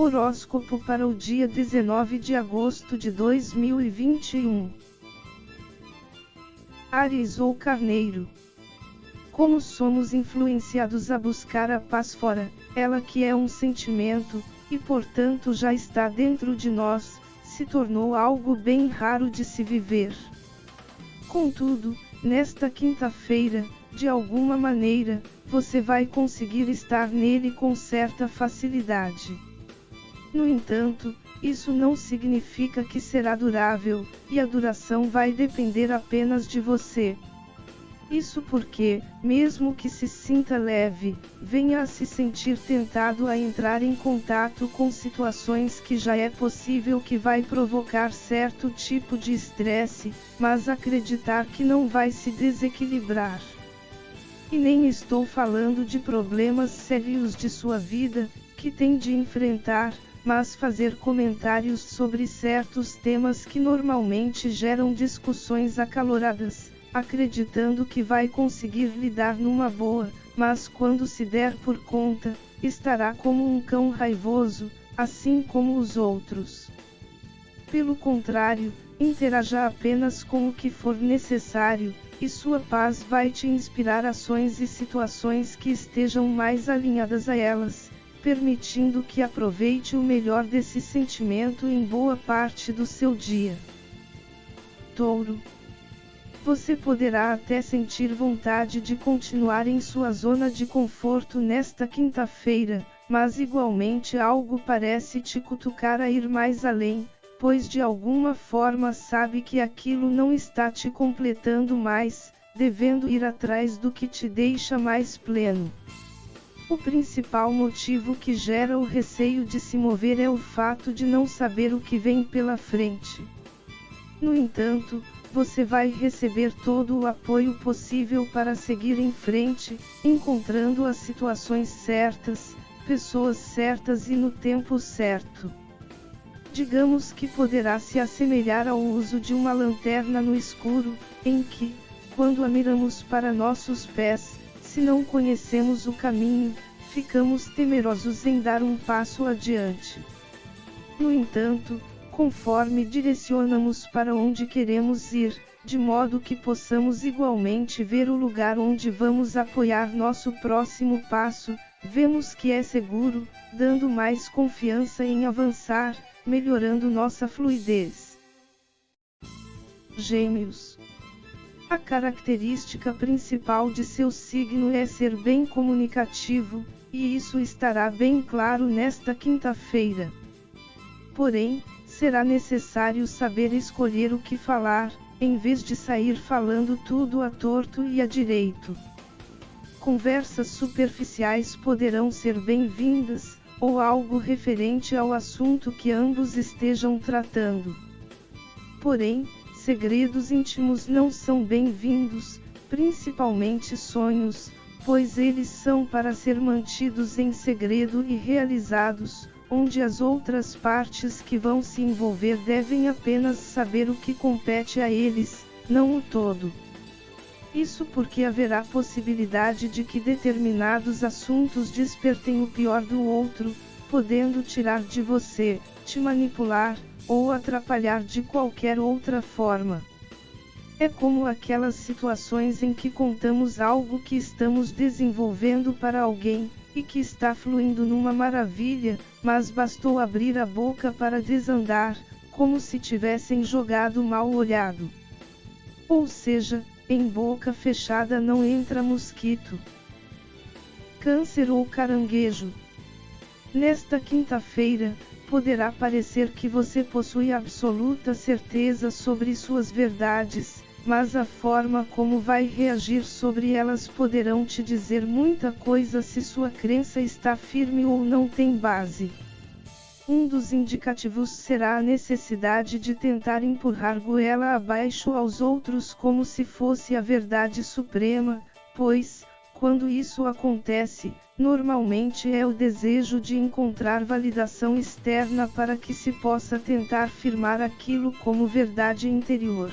Horóscopo para o dia 19 de agosto de 2021. Áries ou Carneiro. Como somos influenciados a buscar a paz fora, ela que é um sentimento, e portanto já está dentro de nós, se tornou algo bem raro de se viver. Contudo, nesta quinta-feira, de alguma maneira, você vai conseguir estar nele com certa facilidade. No entanto, isso não significa que será durável, e a duração vai depender apenas de você. Isso porque, mesmo que se sinta leve, venha a se sentir tentado a entrar em contato com situações que já é possível que vai provocar certo tipo de estresse, mas acreditar que não vai se desequilibrar. E nem estou falando de problemas sérios de sua vida, que tem de enfrentar, mas fazer comentários sobre certos temas que normalmente geram discussões acaloradas, acreditando que vai conseguir lidar numa boa, mas quando se der por conta, estará como um cão raivoso, assim como os outros. Pelo contrário, interaja apenas com o que for necessário, e sua paz vai te inspirar ações e situações que estejam mais alinhadas a elas, permitindo que aproveite o melhor desse sentimento em boa parte do seu dia. Touro. Você poderá até sentir vontade de continuar em sua zona de conforto nesta quinta-feira, mas igualmente algo parece te cutucar a ir mais além, pois de alguma forma sabe que aquilo não está te completando mais, devendo ir atrás do que te deixa mais pleno. O principal motivo que gera o receio de se mover é o fato de não saber o que vem pela frente. No entanto, você vai receber todo o apoio possível para seguir em frente, encontrando as situações certas, pessoas certas e no tempo certo. Digamos que poderá se assemelhar ao uso de uma lanterna no escuro, em que, quando a miramos para nossos pés, se não conhecemos o caminho, ficamos temerosos em dar um passo adiante. No entanto, conforme direcionamos para onde queremos ir, de modo que possamos igualmente ver o lugar onde vamos apoiar nosso próximo passo, vemos que é seguro, dando mais confiança em avançar, melhorando nossa fluidez. Gêmeos. A característica principal de seu signo é ser bem comunicativo, e isso estará bem claro nesta quinta-feira. Porém, será necessário saber escolher o que falar, em vez de sair falando tudo à torto e à direito. Conversas superficiais poderão ser bem-vindas, ou algo referente ao assunto que ambos estejam tratando. Porém, segredos íntimos não são bem-vindos, principalmente sonhos, pois eles são para ser mantidos em segredo e realizados, onde as outras partes que vão se envolver devem apenas saber o que compete a eles, não o todo. Isso porque haverá possibilidade de que determinados assuntos despertem o pior do outro, podendo tirar de você, te manipular, ou atrapalhar de qualquer outra forma. É como aquelas situações em que contamos algo que estamos desenvolvendo para alguém, e que está fluindo numa maravilha, mas bastou abrir a boca para desandar, como se tivessem jogado mal olhado. Ou seja, em boca fechada não entra mosquito. Câncer ou Caranguejo. Nesta quinta-feira, poderá parecer que você possui absoluta certeza sobre suas verdades, mas a forma como vai reagir sobre elas poderão te dizer muita coisa se sua crença está firme ou não tem base. Um dos indicativos será a necessidade de tentar empurrar goela abaixo aos outros como se fosse a verdade suprema, pois, quando isso acontece, normalmente é o desejo de encontrar validação externa para que se possa tentar firmar aquilo como verdade interior.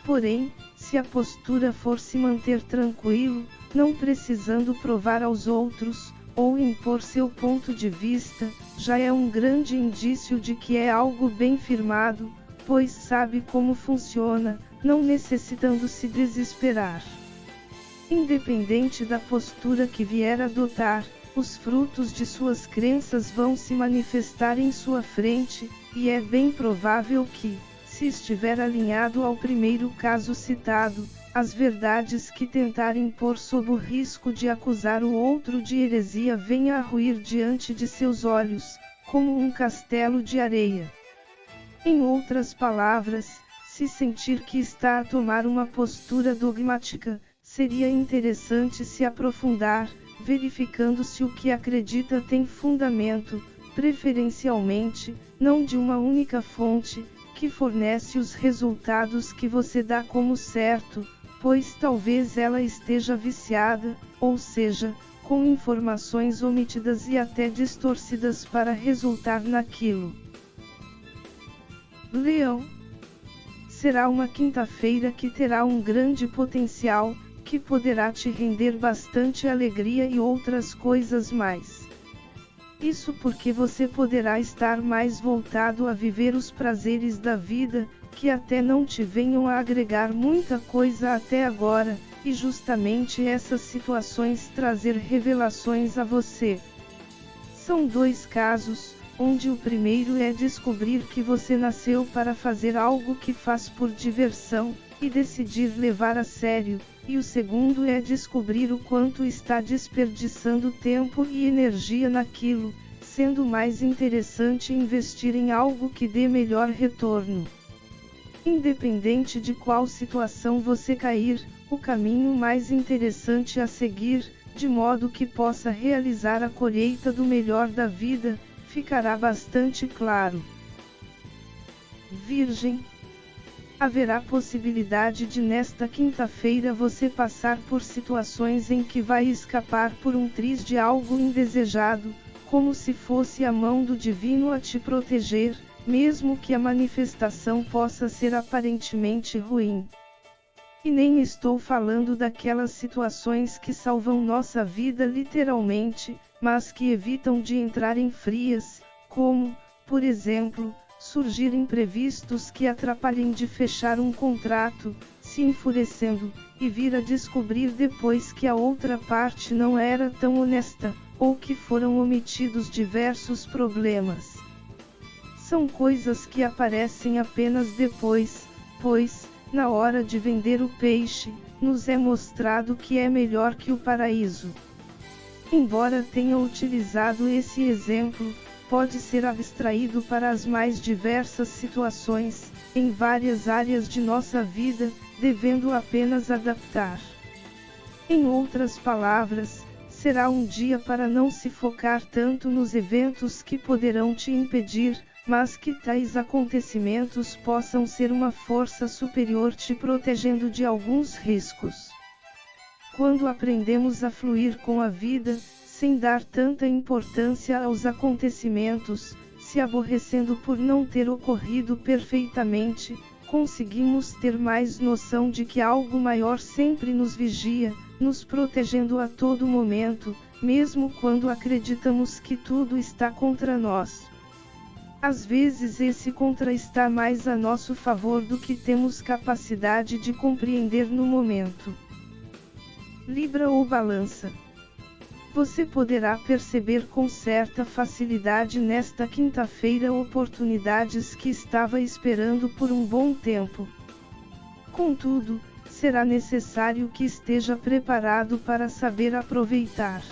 Porém, se a postura for se manter tranquilo, não precisando provar aos outros, ou impor seu ponto de vista, já é um grande indício de que é algo bem firmado, pois sabe como funciona, não necessitando se desesperar. Independente da postura que vier a adotar, os frutos de suas crenças vão se manifestar em sua frente, e é bem provável que, se estiver alinhado ao primeiro caso citado, as verdades que tentar impor sob o risco de acusar o outro de heresia venha a ruir diante de seus olhos, como um castelo de areia. Em outras palavras, se sentir que está a tomar uma postura dogmática, seria interessante se aprofundar, verificando se o que acredita tem fundamento, preferencialmente, não de uma única fonte, que fornece os resultados que você dá como certo, pois talvez ela esteja viciada, ou seja, com informações omitidas e até distorcidas para resultar naquilo. Leão. Será uma quinta-feira que terá um grande potencial, que poderá te render bastante alegria e outras coisas mais. Isso porque você poderá estar mais voltado a viver os prazeres da vida, que até não te venham a agregar muita coisa até agora, e justamente essas situações trazer revelações a você. São dois casos, onde o primeiro é descobrir que você nasceu para fazer algo que faz por diversão, e decidir levar a sério, e o segundo é descobrir o quanto está desperdiçando tempo e energia naquilo, sendo mais interessante investir em algo que dê melhor retorno. Independente de qual situação você cair, o caminho mais interessante a seguir, de modo que possa realizar a colheita do melhor da vida, ficará bastante claro. Virgem. Haverá possibilidade de nesta quinta-feira você passar por situações em que vai escapar por um triz de algo indesejado, como se fosse a mão do divino a te proteger, mesmo que a manifestação possa ser aparentemente ruim. E nem estou falando daquelas situações que salvam nossa vida literalmente, mas que evitam de entrar em frias, como, por exemplo, surgir imprevistos que atrapalhem de fechar um contrato, se enfurecendo, e vir a descobrir depois que a outra parte não era tão honesta, ou que foram omitidos diversos problemas. São coisas que aparecem apenas depois, pois, na hora de vender o peixe, nos é mostrado que é melhor que o paraíso. Embora tenha utilizado esse exemplo, pode ser abstraído para as mais diversas situações, em várias áreas de nossa vida, devendo apenas adaptar. Em outras palavras, será um dia para não se focar tanto nos eventos que poderão te impedir, mas que tais acontecimentos possam ser uma força superior te protegendo de alguns riscos. Quando aprendemos a fluir com a vida, sem dar tanta importância aos acontecimentos, se aborrecendo por não ter ocorrido perfeitamente, conseguimos ter mais noção de que algo maior sempre nos vigia, nos protegendo a todo momento, mesmo quando acreditamos que tudo está contra nós. Às vezes esse contra está mais a nosso favor do que temos capacidade de compreender no momento. Libra ou Balança. Você poderá perceber com certa facilidade nesta quinta-feira oportunidades que estava esperando por um bom tempo. Contudo, será necessário que esteja preparado para saber aproveitar.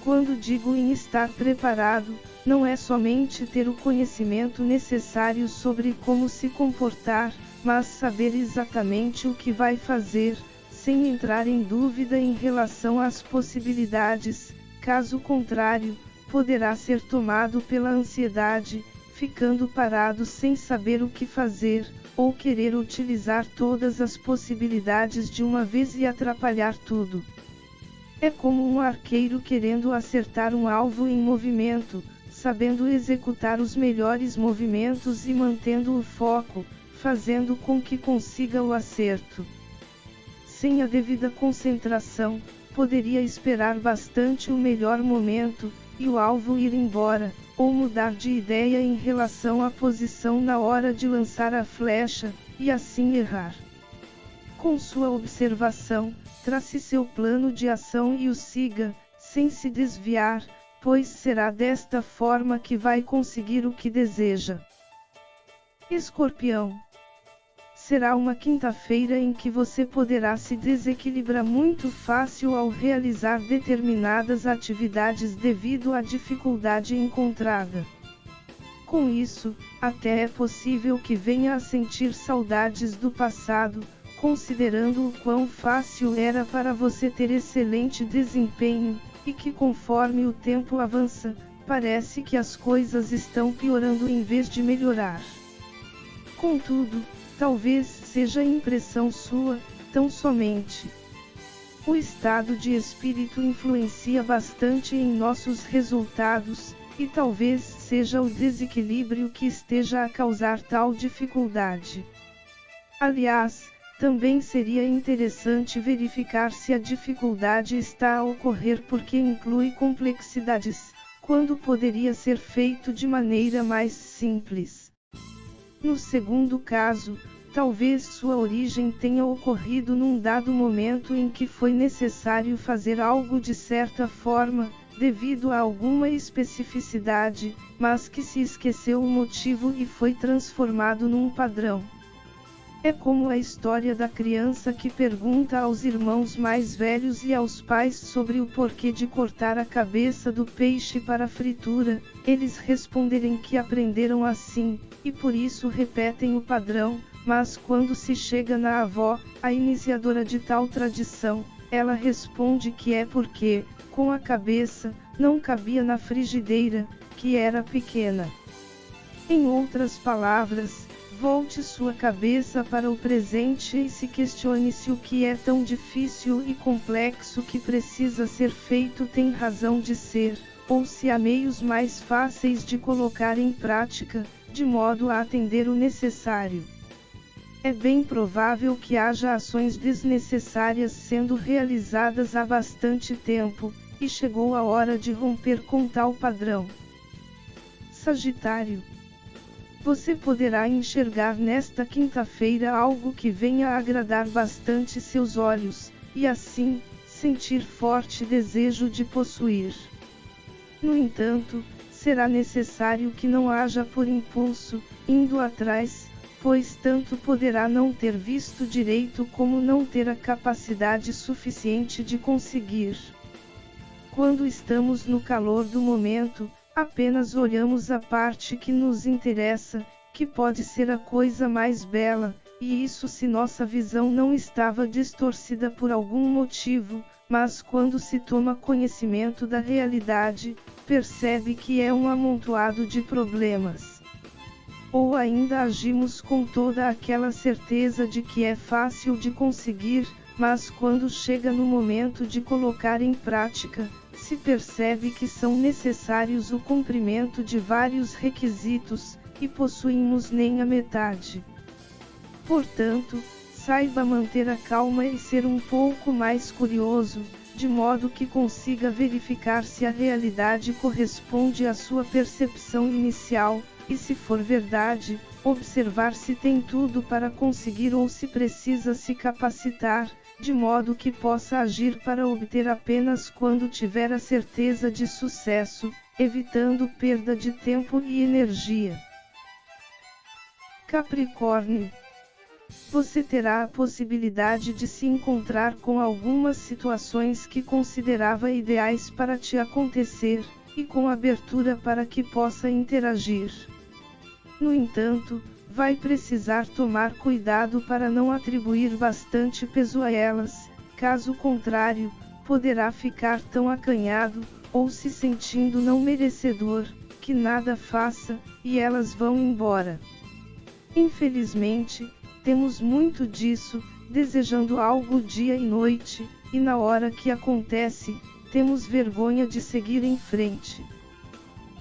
Quando digo em estar preparado, não é somente ter o conhecimento necessário sobre como se comportar, mas saber exatamente o que vai fazer, sem entrar em dúvida em relação às possibilidades, caso contrário, poderá ser tomado pela ansiedade, ficando parado sem saber o que fazer, ou querer utilizar todas as possibilidades de uma vez e atrapalhar tudo. É como um arqueiro querendo acertar um alvo em movimento, sabendo executar os melhores movimentos e mantendo o foco, fazendo com que consiga o acerto. Sem a devida concentração, poderia esperar bastante o melhor momento, e o alvo ir embora, ou mudar de ideia em relação à posição na hora de lançar a flecha, e assim errar. Com sua observação, trace seu plano de ação e o siga, sem se desviar, pois será desta forma que vai conseguir o que deseja. Escorpião. Será uma quinta-feira em que você poderá se desequilibrar muito fácil ao realizar determinadas atividades devido à dificuldade encontrada. Com isso, até é possível que venha a sentir saudades do passado, considerando o quão fácil era para você ter excelente desempenho, e que conforme o tempo avança, parece que as coisas estão piorando em vez de melhorar. Contudo, talvez seja impressão sua, tão somente. O estado de espírito influencia bastante em nossos resultados, e talvez seja o desequilíbrio que esteja a causar tal dificuldade. Aliás, também seria interessante verificar se a dificuldade está a ocorrer porque inclui complexidades, quando poderia ser feito de maneira mais simples. No segundo caso, talvez sua origem tenha ocorrido num dado momento em que foi necessário fazer algo de certa forma, devido a alguma especificidade, mas que se esqueceu o motivo e foi transformado num padrão. É como a história da criança que pergunta aos irmãos mais velhos e aos pais sobre o porquê de cortar a cabeça do peixe para fritura, eles responderem que aprenderam assim, e por isso repetem o padrão, mas quando se chega na avó, a iniciadora de tal tradição, ela responde que é porque, com a cabeça, não cabia na frigideira, que era pequena. Em outras palavras, volte sua cabeça para o presente e se questione se o que é tão difícil e complexo que precisa ser feito tem razão de ser, ou se há meios mais fáceis de colocar em prática, de modo a atender o necessário. É bem provável que haja ações desnecessárias sendo realizadas há bastante tempo, e chegou a hora de romper com tal padrão. Sagitário. Você poderá enxergar nesta quinta-feira algo que venha a agradar bastante seus olhos, e assim, sentir forte desejo de possuir. No entanto, será necessário que não haja por impulso, indo atrás, pois tanto poderá não ter visto direito como não ter a capacidade suficiente de conseguir. Quando estamos no calor do momento, apenas olhamos a parte que nos interessa, que pode ser a coisa mais bela, e isso se nossa visão não estava distorcida por algum motivo, mas quando se toma conhecimento da realidade, percebe que é um amontoado de problemas. Ou ainda agimos com toda aquela certeza de que é fácil de conseguir, mas quando chega no momento de colocar em prática, se percebe que são necessários o cumprimento de vários requisitos, e possuímos nem a metade. Portanto, saiba manter a calma e ser um pouco mais curioso, de modo que consiga verificar se a realidade corresponde à sua percepção inicial, e se for verdade, observar se tem tudo para conseguir ou se precisa se capacitar, de modo que possa agir para obter apenas quando tiver a certeza de sucesso, evitando perda de tempo e energia. Capricórnio. Você terá a possibilidade de se encontrar com algumas situações que considerava ideais para te acontecer, e com abertura para que possa interagir. No entanto, vai precisar tomar cuidado para não atribuir bastante peso a elas, caso contrário, poderá ficar tão acanhado, ou se sentindo não merecedor, que nada faça, e elas vão embora. Infelizmente, temos muito disso, desejando algo dia e noite, e na hora que acontece, temos vergonha de seguir em frente.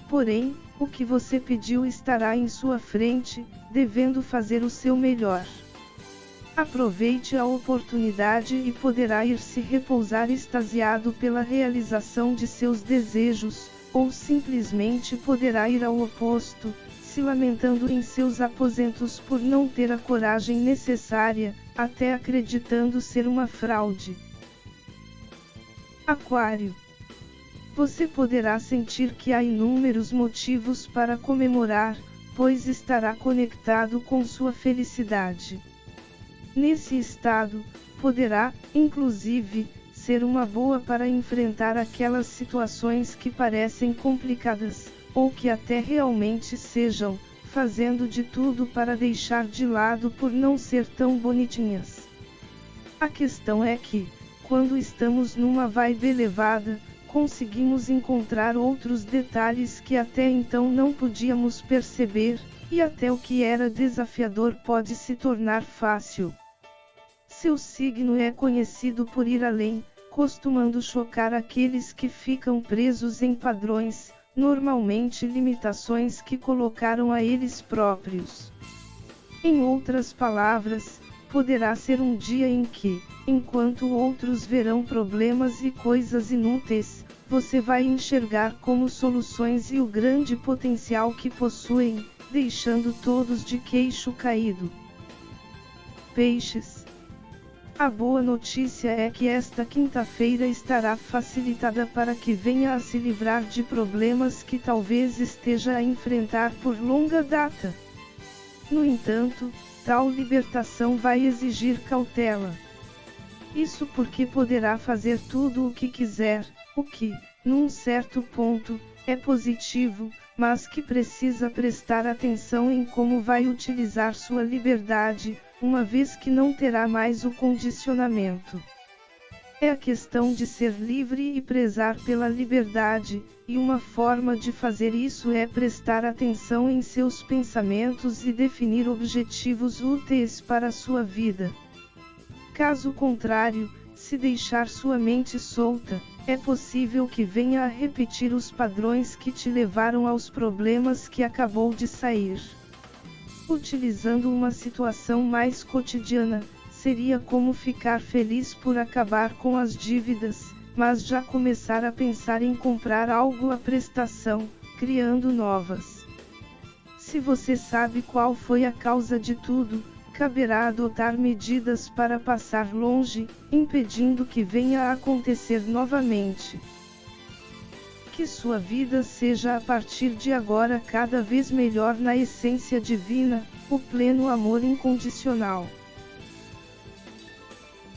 Porém, o que você pediu estará em sua frente, devendo fazer o seu melhor. Aproveite a oportunidade e poderá ir se repousar extasiado pela realização de seus desejos, ou simplesmente poderá ir ao oposto, se lamentando em seus aposentos por não ter a coragem necessária, até acreditando ser uma fraude. Aquário. Você poderá sentir que há inúmeros motivos para comemorar, pois estará conectado com sua felicidade. Nesse estado, poderá, inclusive, ser uma boa para enfrentar aquelas situações que parecem complicadas, ou que até realmente sejam, fazendo de tudo para deixar de lado por não ser tão bonitinhas. A questão é que, quando estamos numa vibe elevada, conseguimos encontrar outros detalhes que até então não podíamos perceber, e até o que era desafiador pode se tornar fácil. Seu signo é conhecido por ir além, costumando chocar aqueles que ficam presos em padrões, normalmente limitações que colocaram a eles próprios. Em outras palavras, poderá ser um dia em que, enquanto outros verão problemas e coisas inúteis, você vai enxergar como soluções e o grande potencial que possuem, deixando todos de queixo caído. Peixes. A boa notícia é que esta quinta-feira estará facilitada para que venha a se livrar de problemas que talvez esteja a enfrentar por longa data. No entanto, tal libertação vai exigir cautela. Isso porque poderá fazer tudo o que quiser, o que, num certo ponto, é positivo, mas que precisa prestar atenção em como vai utilizar sua liberdade, uma vez que não terá mais o condicionamento. É a questão de ser livre e prezar pela liberdade, e uma forma de fazer isso é prestar atenção em seus pensamentos e definir objetivos úteis para a sua vida. Caso contrário, se deixar sua mente solta, é possível que venha a repetir os padrões que te levaram aos problemas que acabou de sair. Utilizando uma situação mais cotidiana, seria como ficar feliz por acabar com as dívidas, mas já começar a pensar em comprar algo à prestação, criando novas. Se você sabe qual foi a causa de tudo, caberá adotar medidas para passar longe, impedindo que venha a acontecer novamente. Que sua vida seja a partir de agora cada vez melhor na essência divina, o pleno amor incondicional.